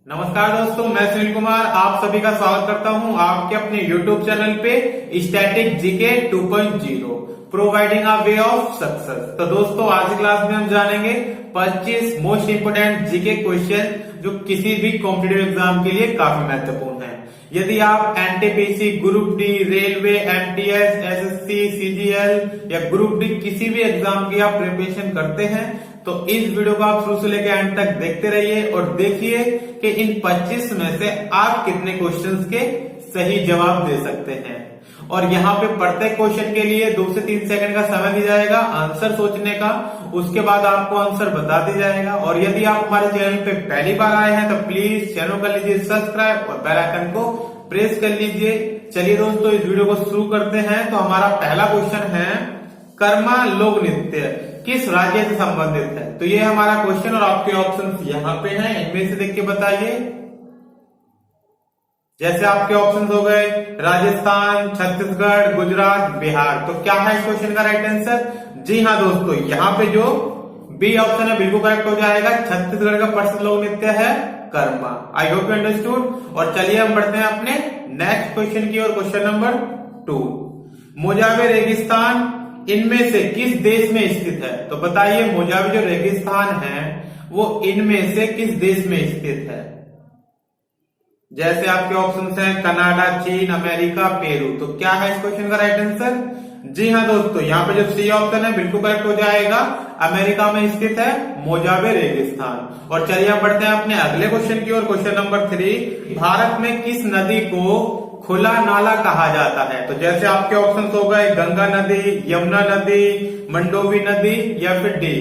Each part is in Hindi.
नमस्कार दोस्तों, मैं सुनील कुमार आप सभी का स्वागत करता हूं आपके अपने YouTube चैनल पे static GK 2.0 providing a way of success. तो दोस्तों, आज की क्लास में हम जानेंगे 25 मोस्ट इंपोर्टेंट जीके क्वेश्चन जो किसी भी कॉम्पिटिटिव एग्जाम के लिए काफी महत्वपूर्ण है। यदि आप NTPC, group D, railway, MTS, SSC, CGL या ग्रुप डी किसी भी एग्जाम की आप प्रिपरेशन करते हैं तो इस वीडियो को आप शुरू से लेकर एंड तक देखते रहिए और देखिए कि इन 25 में से आप कितने क्वेश्चंस के सही जवाब दे सकते हैं। और यहाँ पे प्रत्येक क्वेश्चन के लिए 2 से 3 सेकंड का समय दिया जाएगा आंसर सोचने का, उसके बाद आपको आंसर बता दिया जाएगा। और यदि आप हमारे चैनल पे पहली बार आए हैं तो प्लीज चैनल कर लीजिए सब्सक्राइब और बेल आइकन को प्रेस कर लीजिए। चलिए दोस्तों, इस वीडियो को शुरू करते हैं। तो हमारा पहला क्वेश्चन है, कर्मा लोक नृत्य किस राज्य से संबंधित है? तो ये हमारा क्वेश्चन और आपके ऑप्शंस यहाँ पे हैं, इनमें से देख के बताइए। जैसे आपके ऑप्शंस हो गए राजस्थान, छत्तीसगढ़, गुजरात, बिहार। तो क्या है इस क्वेश्चन का राइट आंसर? जी हाँ दोस्तों, यहाँ पे जो बी ऑप्शन है बिल्कुल करेक्ट हो जाएगा। छत्तीसगढ़ का प्रसिद्ध लोक नृत्य है कर्मा। आई होप यू अंडरस्टूड। और चलिए हम बढ़ते हैं अपने नेक्स्ट क्वेश्चन की ओर। क्वेश्चन नंबर 2, मोजावे रेगिस्तान इनमें से किस देश में स्थित है? तो बताइए मोजावे जो रेगिस्तान है वो इनमें से किस देश में स्थित है? जैसे आपके ऑप्शंस हैं कनाडा, चीन, अमेरिका, पेरू। तो क्या है इस क्वेश्चन का राइट आंसर? जी हाँ दोस्तों, यहाँ पे जो सी ऑप्शन है बिल्कुल करेक्ट हो जाएगा। अमेरिका में स्थित है मोजावे रेगिस्तान। और चलिए हम बढ़ते हैं अपने अगले क्वेश्चन की ओर। क्वेश्चन नंबर 3, भारत में किस नदी को खुला नाला कहा जाता है? तो जैसे आपके ऑप्शंस हो गए गंगा नदी, यमुना नदी, मंडोवी नदी या फिर डी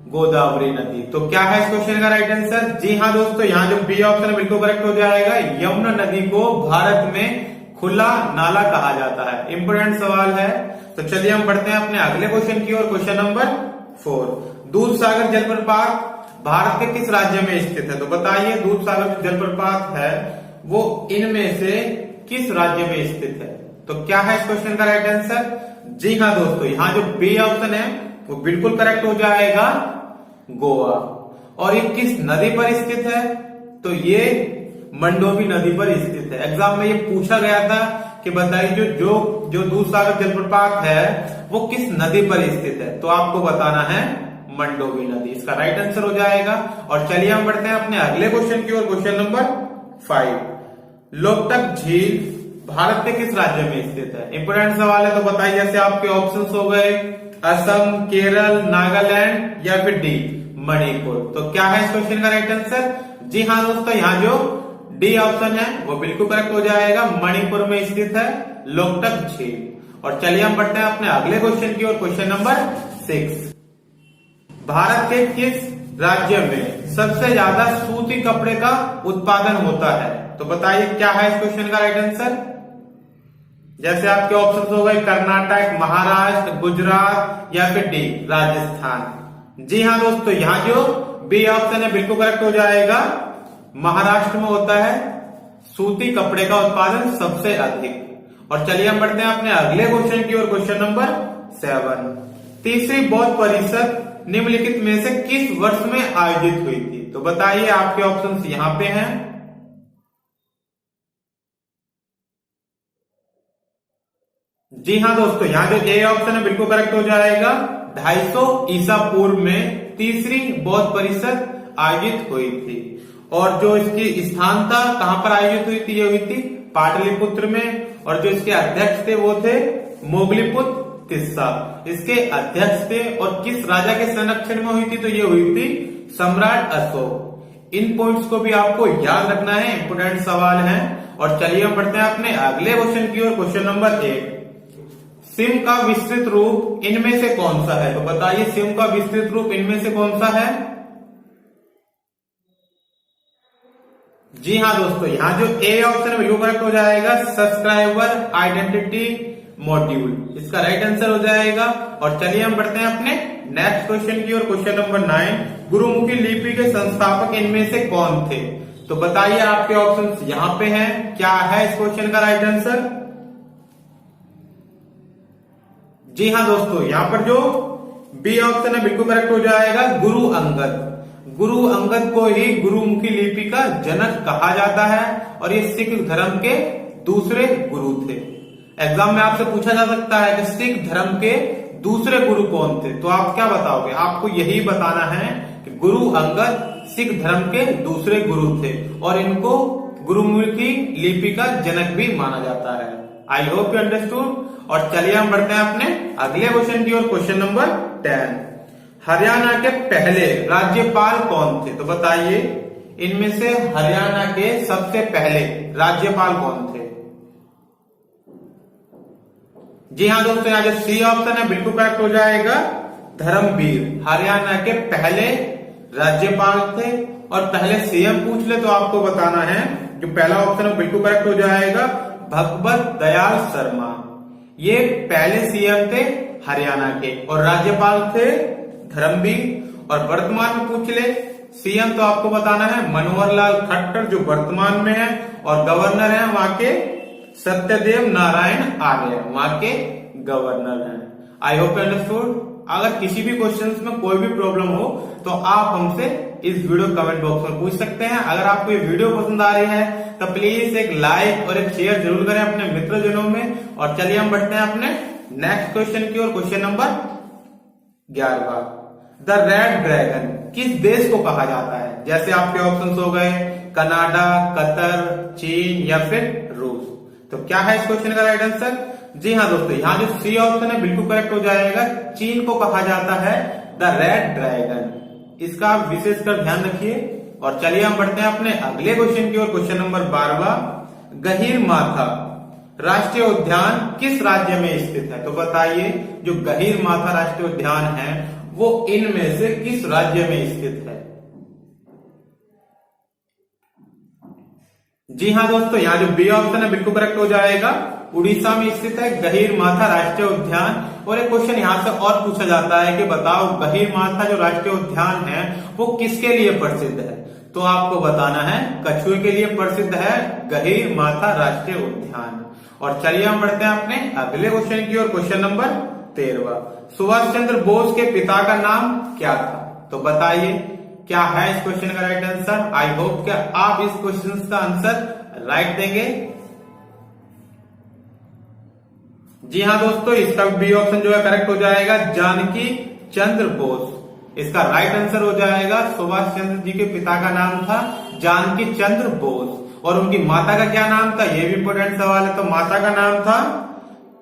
गोदावरी नदी। तो क्या है इस क्वेश्चन का राइट आंसर? जी हाँ दोस्तों, यहाँ जो बी ऑप्शन है बिल्कुल करेक्ट हो जाएगा। यमुना नदी को भारत में खुला नाला कहा जाता है। इंपोर्टेंट सवाल है। तो चलिए हम बढ़ते हैं अपने अगले क्वेश्चन की ओर। क्वेश्चन नंबर 4, दूध सागर जलप्रपात भारत के किस राज्य में स्थित है? तो बताइए दूध सागर जलप्रपात है वो इनमें से किस राज्य में स्थित है? तो क्या है इस क्वेश्चन का राइट आंसर? जी हाँ दोस्तों, यहाँ जो बी ऑप्शन है वो बिल्कुल करेक्ट हो जाएगा, गोवा। और ये किस नदी पर स्थित है? तो ये मंडोवी नदी पर स्थित है। एग्जाम में ये पूछा गया था कि बताइए जो दूध सागर जलप्रपात है वो किस नदी पर स्थित है? तो आपको बताना है मंडोवी नदी, इसका राइट आंसर हो जाएगा। और चलिए हम बढ़ते हैं अपने अगले क्वेश्चन की ओर। क्वेश्चन नंबर 5, लोकटक झील भारत के किस राज्य में स्थित है? इंपोर्टेंट सवाल है। तो बताइए, जैसे आपके ऑप्शंस हो गए असम, केरल, नागालैंड या फिर डी मणिपुर। तो क्या है इस क्वेश्चन का राइट आंसर? जी हाँ दोस्तों, यहाँ जो डी ऑप्शन है वो बिल्कुल करेक्ट हो जाएगा। मणिपुर में स्थित है लोकटक झील। और चलिए हम बढ़ते हैं अपने अगले क्वेश्चन की ओर। क्वेश्चन नंबर 6, भारत के किस राज्य में सबसे ज्यादा सूती कपड़े का उत्पादन होता है? तो बताइए क्या है इस क्वेश्चन का राइट आंसर? जैसे आपके ऑप्शंस हो गए कर्नाटक, महाराष्ट्र, गुजरात या फिर डी राजस्थान। जी हाँ दोस्तों, यहाँ जो बी ऑप्शन है बिल्कुल करेक्ट हो जाएगा। महाराष्ट्र में होता है सूती कपड़े का उत्पादन सबसे अधिक। और चलिए हम बढ़ते हैं अपने अगले क्वेश्चन की ओर। क्वेश्चन नंबर 7, तीसरी बौद्ध परिषद निम्नलिखित में से किस वर्ष में आयोजित हुई थी? तो बताइए, आपके ऑप्शंस यहां पे हैं। जी हाँ दोस्तों, यहाँ जो ए ऑप्शन है बिल्कुल करेक्ट हो जाएगा। 250 ईसा पूर्व में तीसरी बौद्ध परिषद आयोजित हुई थी। और जो इसकी स्थान था कहां पर आयोजित हुई थी? ये हुई थी पाटलिपुत्र में। और जो इसके अध्यक्ष थे वो थे मोगलीपुत्र तिस्सा, इसके अध्यक्ष थे। और किस राजा के संरक्षण में हुई थी? तो ये हुई थी सम्राट अशोक। इन पॉइंट्स को भी आपको याद रखना है, इंपोर्टेंट सवाल है। और चलिए हम बढ़ते हैं अपने अगले क्वेश्चन की ओर। क्वेश्चन नंबर 8, सिम का विस्तृत रूप इनमें से कौन सा है? तो बताइए सिम का विस्तृत रूप इनमें से कौन सा है? जी हाँ दोस्तों, यहाँ जो ए ऑप्शन है बिल्कुल करेक्ट हो जाएगा, सब्सक्राइबर आइडेंटिटी मॉड्यूल, इसका राइट आंसर हो जाएगा। और चलिए हम बढ़ते हैं अपने नेक्स्ट क्वेश्चन की ओर। क्वेश्चन नंबर 9, गुरुमुखी लिपि के संस्थापक इनमें से कौन थे? तो बताइए, आपके ऑप्शंस यहां पे हैं। क्या है इस क्वेश्चन का राइट आंसर? जी हाँ दोस्तों, यहां पर जो बी ऑप्शन है बिल्कुल करेक्ट हो जाएगा, गुरु अंगद। गुरु अंगद को ही गुरुमुखी लिपि का जनक कहा जाता है और ये सिख धर्म के दूसरे गुरु थे। एग्जाम में आपसे पूछा जा सकता है कि सिख धर्म के दूसरे गुरु कौन थे, तो आप क्या बताओगे? आपको यही बताना है कि गुरु अंगद सिख धर्म के दूसरे गुरु थे और इनको गुरुमुखी लिपि का जनक भी माना जाता है। आई होप यू अंडरस्टूड। और चलिए हम बढ़ते हैं अपने अगले क्वेश्चन की ओर। क्वेश्चन नंबर 10, हरियाणा के पहले राज्यपाल कौन थे? तो बताइए इनमें से हरियाणा के सबसे पहले राज्यपाल कौन थे? जी हाँ दोस्तों, यहाँ जो सी ऑप्शन है बिल्कुल करेक्ट हो जाएगा, धर्मवीर हरियाणा के पहले राज्यपाल थे। और पहले सीएम पूछ ले तो आपको बताना है, जो पहला ऑप्शन है बिल्कुल करेक्ट हो जाएगा, भगवत दयाल शर्मा। ये पहले सीएम थे हरियाणा के और राज्यपाल थे धर्मवीर। और वर्तमान में पूछ ले सीएम तो आपको बताना है मनोहर लाल खट्टर जो वर्तमान में है, और गवर्नर है वहां के सत्यदेव नारायण आर्य, वहां के गवर्नर हैं। I hope understood. अगर किसी भी क्वेश्चन में कोई भी प्रॉब्लम हो तो आप हमसे इस वीडियो कमेंट बॉक्स में पूछ सकते हैं। अगर आपको ये वीडियो पसंद आ रही है तो प्लीज एक लाइक और एक शेयर जरूर करें अपने मित्रजनों में। और चलिए हम बढ़ते हैं अपने नेक्स्ट क्वेश्चन की ओर। Question number 11, the red dragon किस देश को कहा जाता है? जैसे आपके ऑप्शंस हो गए कनाडा, कतर, चीन या फिर रूस। तो क्या है इस क्वेश्चन का राइट आंसर? जी हाँ दोस्तों, यहाँ जो सी ऑप्शन है बिल्कुल करेक्ट हो जाएगा, चीन को कहा जाता है द रेड ड्रैगन। इसका आप विशेषकर ध्यान रखिए। और चलिए हम बढ़ते हैं अपने अगले क्वेश्चन की ओर। क्वेश्चन नंबर 12, गहीरमाथा राष्ट्रीय उद्यान किस राज्य में स्थित है? तो बताइए जो गहीरमाथा राष्ट्रीय उद्यान है वो इनमें से किस राज्य में स्थित है? जी हाँ दोस्तों, यहाँ जो बी ऑप्शन है बिल्कुल करेक्ट हो जाएगा, उड़ीसा में स्थित है गहीरमाथा राष्ट्रीय उद्यान। और एक क्वेश्चन यहाँ से और पूछा जाता है कि बताओ गहीरमाथा जो राष्ट्रीय उद्यान है वो किसके लिए प्रसिद्ध है? तो आपको बताना है कछुए के लिए प्रसिद्ध है गहीरमाथा राष्ट्रीय उद्यान। और चलिए हम बढ़ते हैं अपने अगले क्वेश्चन की ओर। क्वेश्चन नंबर 13, सुभाष चंद्र बोस के पिता का नाम क्या था? तो बताइए क्या है इस क्वेश्चन का राइट आंसर? आई होप क्या आप इस क्वेश्चन का आंसर राइट देंगे। जी हाँ दोस्तों, इसका बी ऑप्शन जो है करेक्ट हो जाएगा, जानकी चंद्र बोस। इसका राइट आंसर हो जाएगा सुभाष चंद्र जी के पिता का नाम था जानकी चंद्र बोस। और उनकी माता का क्या नाम था, ये भी इंपोर्टेंट सवाल है। तो माता का नाम था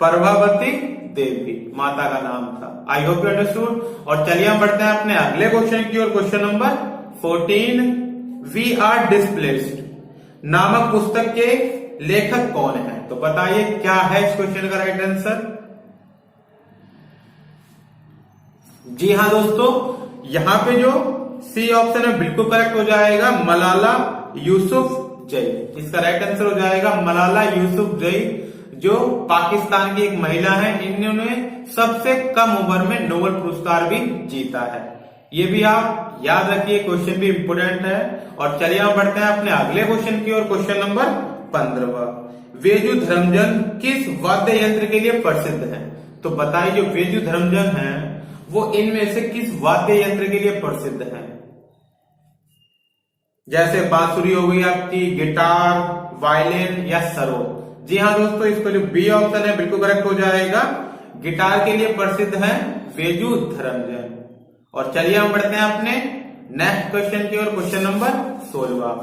प्रभावती देवी, माता का नाम था। I hope you understood. और चलिए हम बढ़ते हैं अपने अगले क्वेश्चन की ओर। Question number 14, we are displaced नामक पुस्तक के लेखक कौन है? तो बताइए क्या है इस क्वेश्चन का राइट आंसर? जी हाँ दोस्तों, यहां पे जो सी ऑप्शन है बिल्कुल करेक्ट हो जाएगा, मलाला यूसुफजई। इसका राइट आंसर हो जाएगा मलाला यूसुफजई, जो पाकिस्तान की एक महिला है। इन्होंने सबसे कम उम्र में नोबेल पुरस्कार भी जीता है। ये भी आप याद रखिए, क्वेश्चन भी इंपोर्टेंट है। और चलिए हम बढ़ते हैं अपने अगले क्वेश्चन की ओर। क्वेश्चन नंबर 15, वेजु धर्मजन किस वाद्य यंत्र के लिए प्रसिद्ध है? तो बताइए जो वेजु धर्मजन है वो इनमें से किस वाद्य यंत्र के लिए प्रसिद्ध है? जैसे बांसुरी हो गई आपकी, गिटार, वायलिन या सरोद। जी हाँ दोस्तों, इसको जो बी ऑप्शन है बिल्कुल करेक्ट हो जाएगा, गिटार के लिए प्रसिद्ध है वेजु धर्मजन। और चलिए हम बढ़ते हैं अपने नेक्स्ट क्वेश्चन की ओर। क्वेश्चन नंबर 16,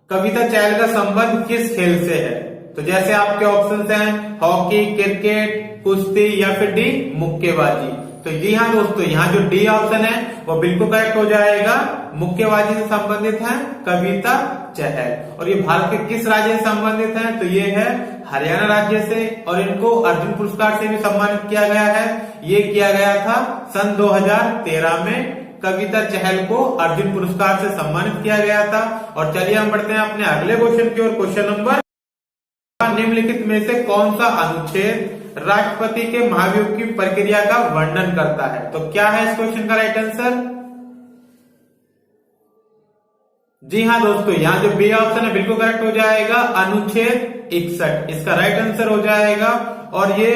कविता चहल का संबंध किस खेल से है? तो जैसे आपके ऑप्शंस हैं हॉकी, क्रिकेट, कुश्ती या फिर डी मुक्केबाजी। तो जी हाँ दोस्तों, यहाँ जो डी ऑप्शन है वो बिल्कुल करेक्ट हो जाएगा, मुक्केबाजी से संबंधित है कविता चहल। और ये भारत के किस राज्य से संबंधित है? तो ये है हरियाणा राज्य से। और इनको अर्जुन पुरस्कार से भी सम्मानित किया गया है। ये किया गया था सन 2013 में, कविता चहल को अर्जुन पुरस्कार से सम्मानित किया गया था। और चलिए हम बढ़ते हैं अपने अगले क्वेश्चन की ओर। क्वेश्चन नंबर, निम्नलिखित में से कौन सा अनुच्छेद राष्ट्रपति के महाभियोग की प्रक्रिया का वर्णन करता है? तो क्या है इस क्वेश्चन का राइट आंसर? जी हाँ दोस्तों, यहाँ जो बी ऑप्शन है बिल्कुल करेक्ट हो जाएगा, अनुच्छेद 61 इसका राइट आंसर हो जाएगा। और ये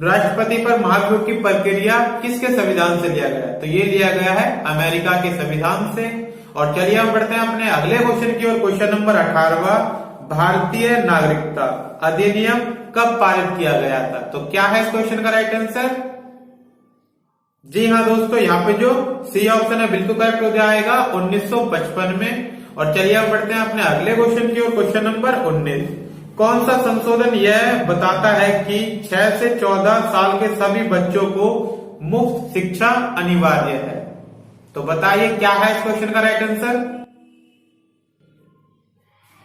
राष्ट्रपति पर महाभियोग की प्रक्रिया किसके संविधान से लिया गया है? तो ये लिया गया है अमेरिका के संविधान से। और चलिए हम बढ़ते हैं अपने अगले क्वेश्चन की ओर। क्वेश्चन नंबर 18, भारतीय नागरिकता अधिनियम कब पारित किया गया था? तो क्या है इस क्वेश्चन का राइट आंसर? जी हाँ दोस्तों, यहाँ पे जो सी ऑप्शन है बिल्कुल करेक्ट हो जाएगा, 1955 में। और चलिए हम बढ़ते हैं अपने अगले क्वेश्चन की ओर। क्वेश्चन नंबर 19, कौन सा संशोधन यह बताता है कि 6 से 14 साल के सभी बच्चों को मुफ्त शिक्षा अनिवार्य है? तो बताइए क्या है इस क्वेश्चन का राइट आंसर?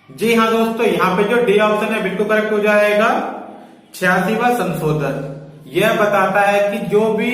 जी हाँ दोस्तों, यहाँ पे जो डी ऑप्शन है बिल्कुल करेक्ट हो जाएगा, 86वां संशोधन। यह बताता है कि जो भी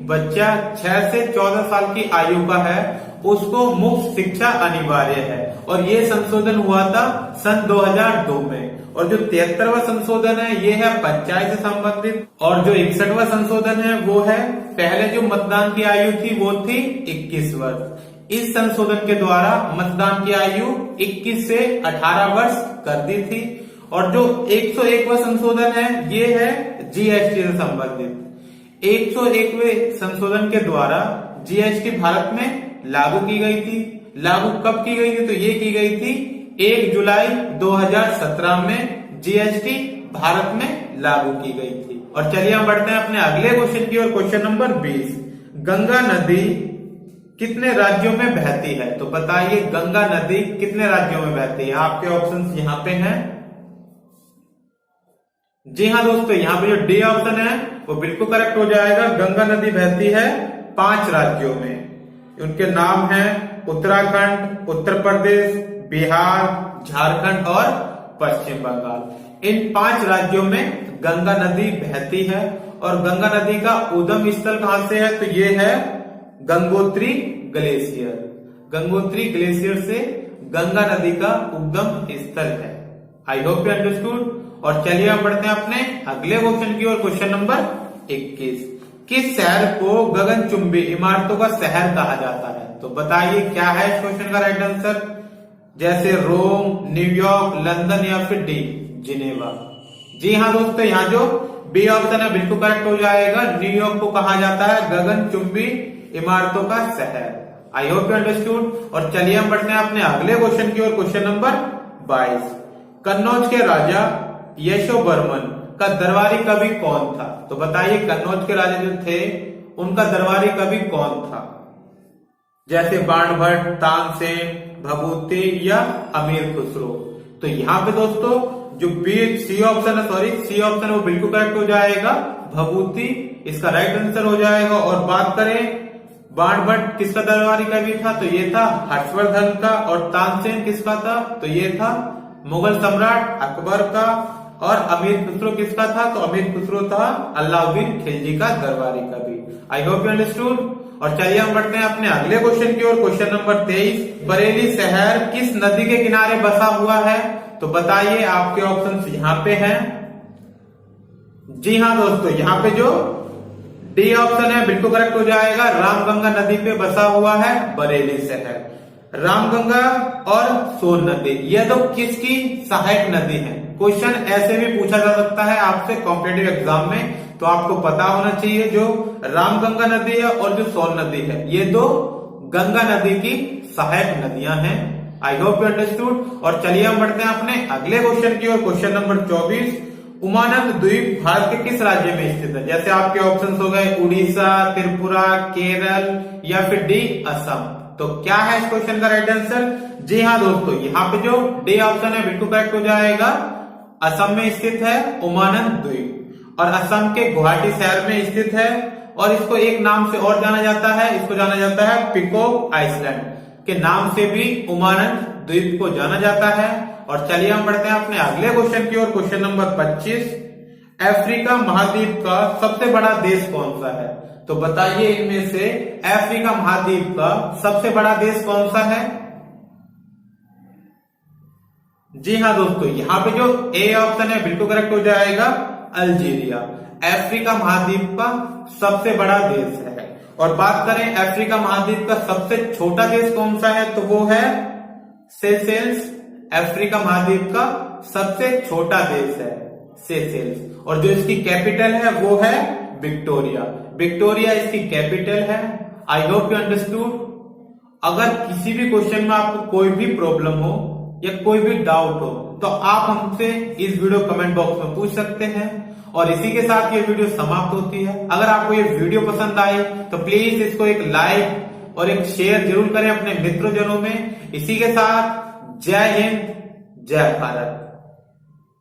बच्चा 6 से 14 साल की आयु का है उसको मुफ्त शिक्षा अनिवार्य है। और ये संशोधन हुआ था सन 2002 में। और जो 73वां संशोधन है ये है पंचायत से संबंधित। और जो 61वां संशोधन है वो है, पहले जो मतदान की आयु थी वो थी 21 वर्ष। इस संशोधन के द्वारा मतदान की आयु 21 से 18 वर्ष कर दी थी। और जो 101वां संशोधन है ये है जीएसटी से संबंधित। 101वें संशोधन के द्वारा जीएसटी भारत में लागू की गई थी। लागू कब की गई थी? तो ये की गई थी 1 जुलाई 2017 में जीएसटी भारत में लागू की गई थी। और चलिए हम बढ़ते हैं अपने अगले क्वेश्चन की ओर। क्वेश्चन नंबर 20, गंगा नदी कितने राज्यों में बहती है? तो बताइए गंगा नदी कितने राज्यों में बहती है? आपके ऑप्शंस यहाँ पे हैं। जी हाँ दोस्तों, यहाँ पे जो डी ऑप्शन है वो बिल्कुल करेक्ट हो जाएगा। गंगा नदी बहती है 5 राज्यों में। उनके नाम हैं उत्तराखंड, उत्तर प्रदेश, बिहार, झारखंड और पश्चिम बंगाल। इन 5 राज्यों में गंगा नदी बहती है। और गंगा नदी का उद्गम स्थल कहां से है? तो ये है गंगोत्री ग्लेशियर। गंगोत्री ग्लेशियर से गंगा नदी का उद्गम स्थल है। आई होप यू अंडरस्टूड। और चलिए हम बढ़ते हैं अपने अगले क्वेश्चन की ओर। क्वेश्चन नंबर 21, किस शहर को गगनचुंबी इमारतों का शहर कहा जाता है? तो बताइए क्या है इस क्वेश्चन का राइट आंसर? जैसे रोम, न्यूयॉर्क, लंदन या फिर डी जिनेवा। जी हाँ दोस्तों, यहाँ जो बी ऑप्शन है बिल्कुल करेक्ट हो जाएगा। न्यूयॉर्क को कहा जाता है गगनचुंबी इमारतों का शहर। आई होप यू अंडरस्टूड। और चलिए हम बढ़ते हैं अपने अगले क्वेश्चन की ओर। क्वेश्चन नंबर 22, कन्नौज के राजा यशोवर्मन का दरबारी कवि कौन था? तो बताइए कन्नौज के राजा जो थे उनका दरबारी कवि कौन था? जैसे बाणभट्ट, तानसेन, भभूति या अमीर खुसरो। तो यहाँ पे दोस्तों जो सी ऑप्शन है वो बिल्कुल करेक्ट हो जाएगा, भभूति इसका राइट आंसर हो जाएगा। और बात करें बाणभट्ट किसका दरबारी कवि था? तो ये था हर्षवर्धन का। और तानसेन किसका था? तो ये था मुगल सम्राट अकबर का। और अमीर खुसरो किसका था? तो अमीर खुसरो था अलाउद्दीन खिलजी का दरबारी कवि। आई होप यू अंडरस्टूड। और चलिए हम बढ़ते हैं अपने अगले क्वेश्चन की ओर। क्वेश्चन नंबर 23, बरेली शहर किस नदी के किनारे बसा हुआ है? तो बताइए, आपके ऑप्शंस यहाँ पे हैं। जी हाँ दोस्तों, यहाँ पे जो डी ऑप्शन है बिल्कुल करेक्ट हो जाएगा। रामगंगा नदी पे बसा हुआ है बरेली शहर। रामगंगा और सोन नदी यह तो किसकी सहायक नदी है? क्वेश्चन ऐसे भी पूछा जा सकता है आपसे कॉम्पिटिटिव एग्जाम में, तो आपको पता होना चाहिए जो रामगंगा नदी है और जो सोन नदी है ये दो गंगा नदी की सहायक नदियां हैं। आई होप यू अंडरस्टूड। और चलिए हम बढ़ते हैं अपने अगले क्वेश्चन की ओर। क्वेश्चन नंबर 24, उमानंद द्वीप भारत के किस राज्य में स्थित है? जैसे आपके ऑप्शंस हो गए उड़ीसा, त्रिपुरा, केरल या फिर डी असम। तो क्या है इस क्वेश्चन का राइट आंसर? जी हाँ दोस्तों, यहाँ पे जो डी ऑप्शन है बिल्कुल करेक्ट हो जाएगा। असम में स्थित है उमानंद द्वीप। और असम के गुवाहाटी शहर में स्थित है। और इसको एक नाम से और जाना जाता है, इसको जाना जाता है पिकॉक आइलैंड के नाम से भी उमानंद द्वीप को जाना जाता है। और चलिए हम बढ़ते हैं अपने अगले क्वेश्चन की ओर। क्वेश्चन नंबर 25, अफ्रीका महाद्वीप का सबसे बड़ा देश कौन सा है? तो बताइए इनमें से अफ्रीका महाद्वीप का सबसे बड़ा देश कौन सा है? जी हाँ दोस्तों, यहाँ पे जो ए ऑप्शन है बिल्कुल करेक्ट हो जाएगा, अल्जीरिया अफ्रीका महाद्वीप का सबसे बड़ा देश है। और बात करें अफ्रीका महाद्वीप का सबसे छोटा देश कौन सा है? तो वो है सेशेल्स। अफ्रीका महाद्वीप का सबसे छोटा देश है सेशेल्स। और जो इसकी कैपिटल है वो है विक्टोरिया। विक्टोरिया इसकी कैपिटल है। आई होप यू अंडरस्टूड। अगर किसी भी क्वेश्चन में आपको कोई भी प्रॉब्लम हो या कोई भी डाउट हो तो आप हमसे इस वीडियो कमेंट बॉक्स में पूछ सकते हैं। और इसी के साथ ये वीडियो समाप्त होती है। अगर आपको ये वीडियो पसंद आए तो प्लीज इसको एक लाइक और एक शेयर जरूर करें अपने मित्रजनों में। इसी के साथ जय हिंद, जय भारत।